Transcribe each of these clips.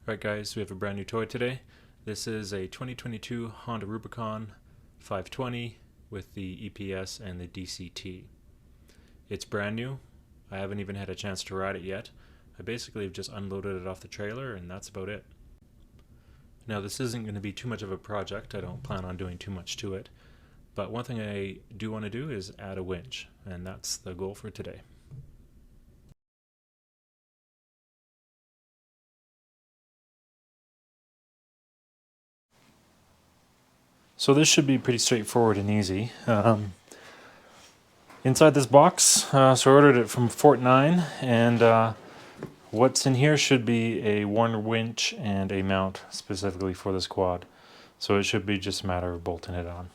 Alright guys, we have a brand new toy today. This is a 2022 Honda Rubicon 520 with the EPS and the DCT. It's brand new. I haven't even had a chance to ride it yet. I basically have just unloaded it off the trailer and that's about it. Now this isn't going to be too much of a project. I don't plan on doing too much to it. But one thing I do want to do is add a winch, and that's the goal for today. So this should be pretty straightforward and easy. Inside this box, so I ordered it from Fort 9, and what's in here should be a Warner winch and a mount specifically for this quad. So it should be just a matter of bolting it on.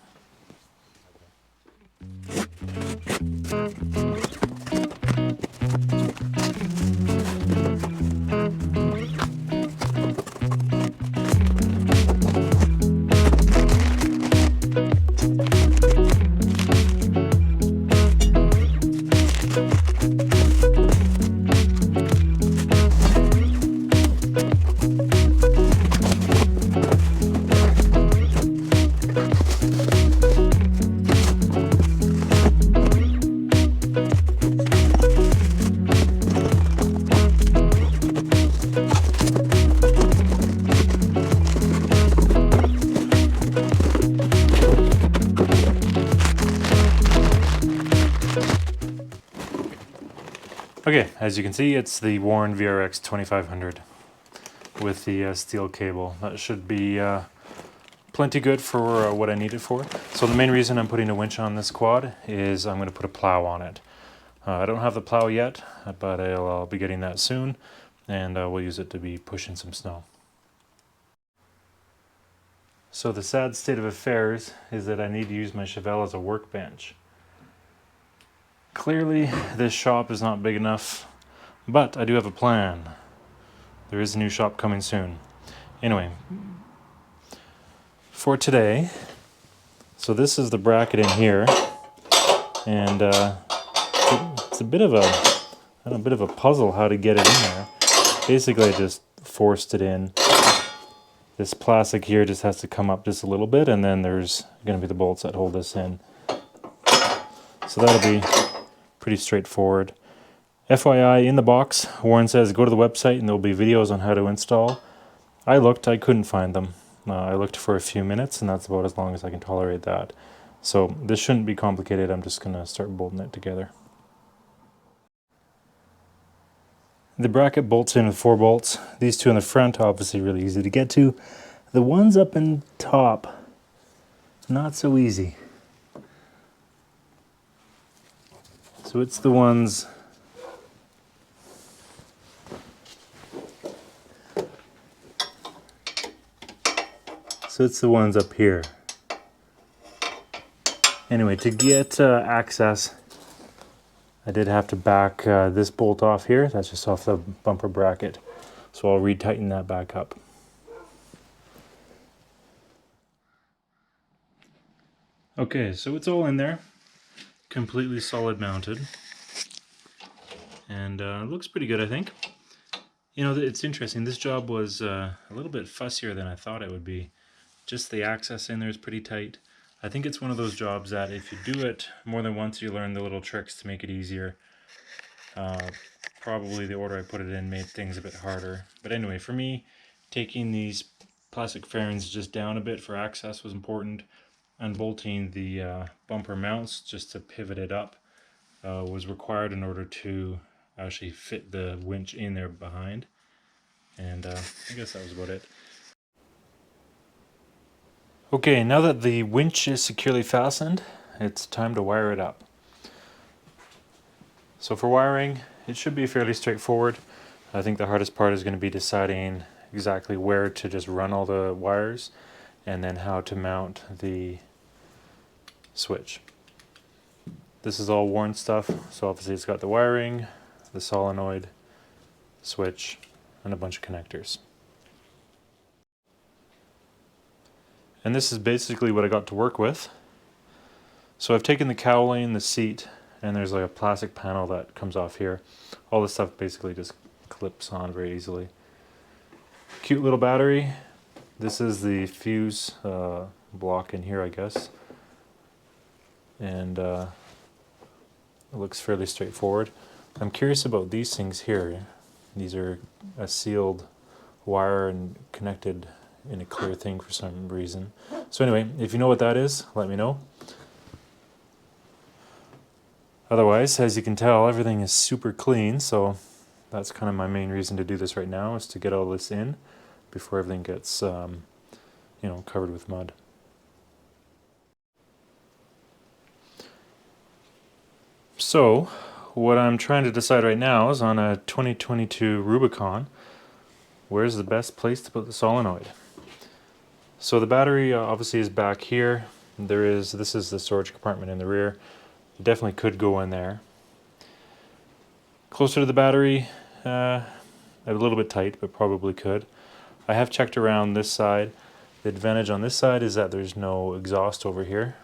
Okay, as you can see, it's the Warren VRX 2500 with the steel cable. That should be plenty good for what I need it for. So the main reason I'm putting a winch on this quad is I'm going to put a plow on it. I don't have the plow yet, but I'll be getting that soon, and we'll use it to be pushing some snow. So the sad state of affairs is that I need to use my Chevelle as a workbench. Clearly, this shop is not big enough, but I do have a plan. There is a new shop coming soon. Anyway, for today, so this is the bracket in here, and it's a bit of a puzzle how to get it in there. Basically, I just forced it in. This plastic here just has to come up just a little bit, and then there's going to be the bolts that hold this in. So that'll be pretty straightforward. FYI, in the box, Warren says go to the website and there'll be videos on how to install. I looked, I couldn't find them. I looked for a few minutes, and that's about as long as I can tolerate that. So this shouldn't be complicated. I'm just going to start bolting it together. The bracket bolts in with 4 bolts. These two in the front, obviously really easy to get to. The ones up in top, not so easy. So it's the ones up here. Anyway, to get access, I did have to back this bolt off here. That's just off the bumper bracket. So I'll retighten that back up. Okay, so it's all in there. Completely solid mounted, and it looks pretty good, I think. You know, it's interesting, this job was a little bit fussier than I thought it would be. Just the access in there is pretty tight. I think it's one of those jobs that if you do it more than once, you learn the little tricks to make it easier. Probably the order I put it in made things a bit harder. But anyway, for me, taking these plastic fairings just down a bit for access was important. Unbolting the bumper mounts just to pivot it up was required in order to actually fit the winch in there behind. And I guess that was about it. Okay, now that the winch is securely fastened, it's time to wire it up. So for wiring, it should be fairly straightforward. I think the hardest part is going to be deciding exactly where to just run all the wires, and then how to mount the switch. This is all Warren stuff, so obviously it's got the wiring, the solenoid, switch, and a bunch of connectors. And this is basically what I got to work with. So I've taken the cowling, the seat, and there's like a plastic panel that comes off here. All this stuff basically just clips on very easily. Cute little battery. This is the fuse block in here, I guess. And it looks fairly straightforward. I'm curious about these things here. These are a sealed wire and connected in a clear thing for some reason. So anyway, if you know what that is, let me know. Otherwise, as you can tell, everything is super clean, so that's kind of my main reason to do this right now, is to get all this in before everything gets covered with mud. So what I'm trying to decide right now is, on a 2022 Rubicon, where's the best place to put the solenoid? So the battery obviously is back here. This is the storage compartment in the rear. It definitely could go in there. Closer to the battery, a little bit tight, but probably could. I have checked around this side. The advantage on this side is that there's no exhaust over here.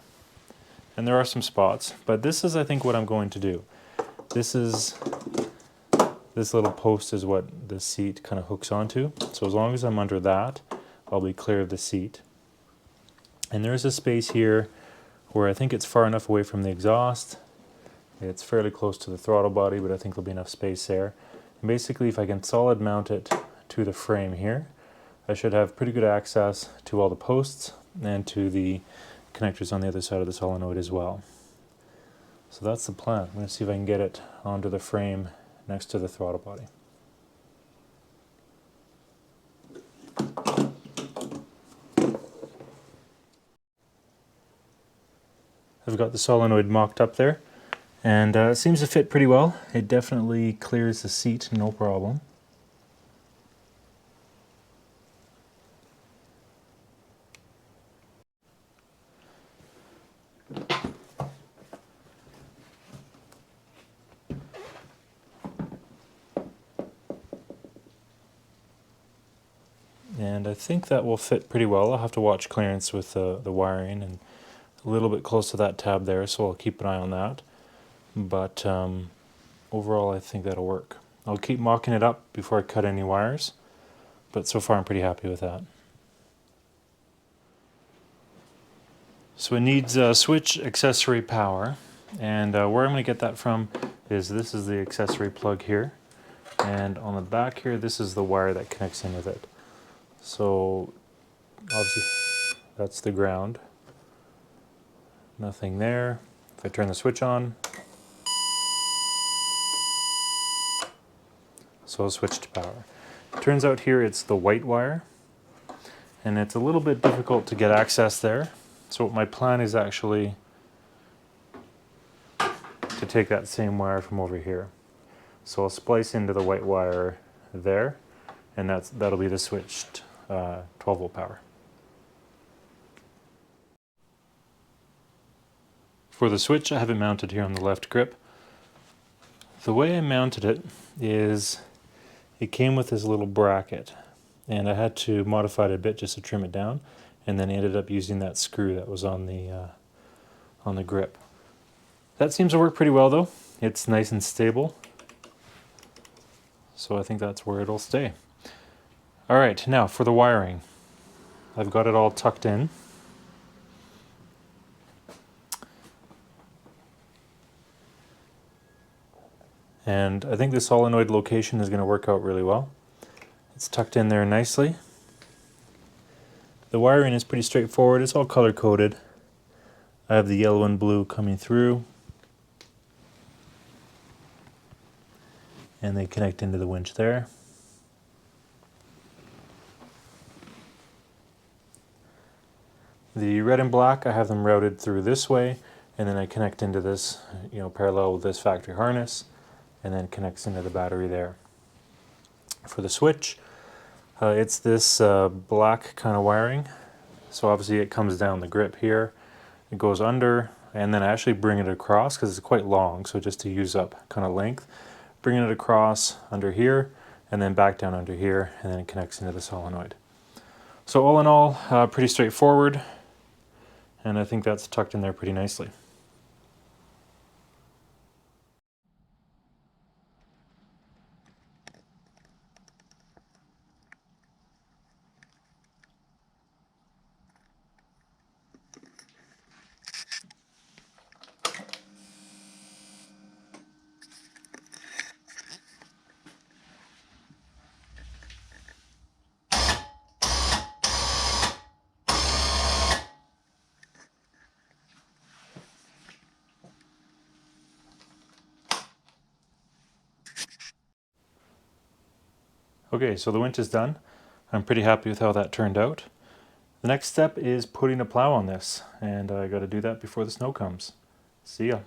And there are some spots, but this is, I think, what I'm going to do. This little post is what the seat kind of hooks onto. So as long as I'm under that, I'll be clear of the seat. And there's a space here where I think it's far enough away from the exhaust. It's fairly close to the throttle body, but I think there'll be enough space there. And basically, if I can solid mount it to the frame here, I should have pretty good access to all the posts and to the connectors on the other side of the solenoid as well. So that's the plan. I'm going to see if I can get it onto the frame next to the throttle body. I've got the solenoid mocked up there, and it seems to fit pretty well. It definitely clears the seat, no problem. And I think that will fit pretty well. I'll have to watch clearance with the wiring, and a little bit close to that tab there, so I'll keep an eye on that. But overall, I think that'll work. I'll keep mocking it up before I cut any wires, but so far I'm pretty happy with that. So it needs switch accessory power, and where I'm going to get that from is, this is the accessory plug here, and on the back here, this is the wire that connects in with it. So obviously that's the ground. Nothing there. If I turn the switch on, so I'll switch to power. Turns out here it's the white wire, and it's a little bit difficult to get access there. So my plan is actually to take that same wire from over here. So I'll splice into the white wire there, and that'll be the switched 12-volt power. For the switch, I have it mounted here on the left grip. The way I mounted it is, it came with this little bracket, and I had to modify it a bit just to trim it down, and then ended up using that screw that was on the grip. That seems to work pretty well though. It's nice and stable, so I think that's where it'll stay. Alright, now for the wiring. I've got it all tucked in. And I think the solenoid location is going to work out really well. It's tucked in there nicely. The wiring is pretty straightforward. It's all color coded. I have the yellow and blue coming through, and they connect into the winch there. The red and black, I have them routed through this way, and then I connect into this, parallel with this factory harness, and then connects into the battery there. For the switch, it's this black kind of wiring. So obviously it comes down the grip here, it goes under, and then I actually bring it across because it's quite long, so just to use up kind of length, bringing it across under here, and then back down under here, and then it connects into the solenoid. So all in all, pretty straightforward, and I think that's tucked in there pretty nicely. Okay, so the winch is done. I'm pretty happy with how that turned out. The next step is putting a plow on this, and I got to do that before the snow comes. See ya.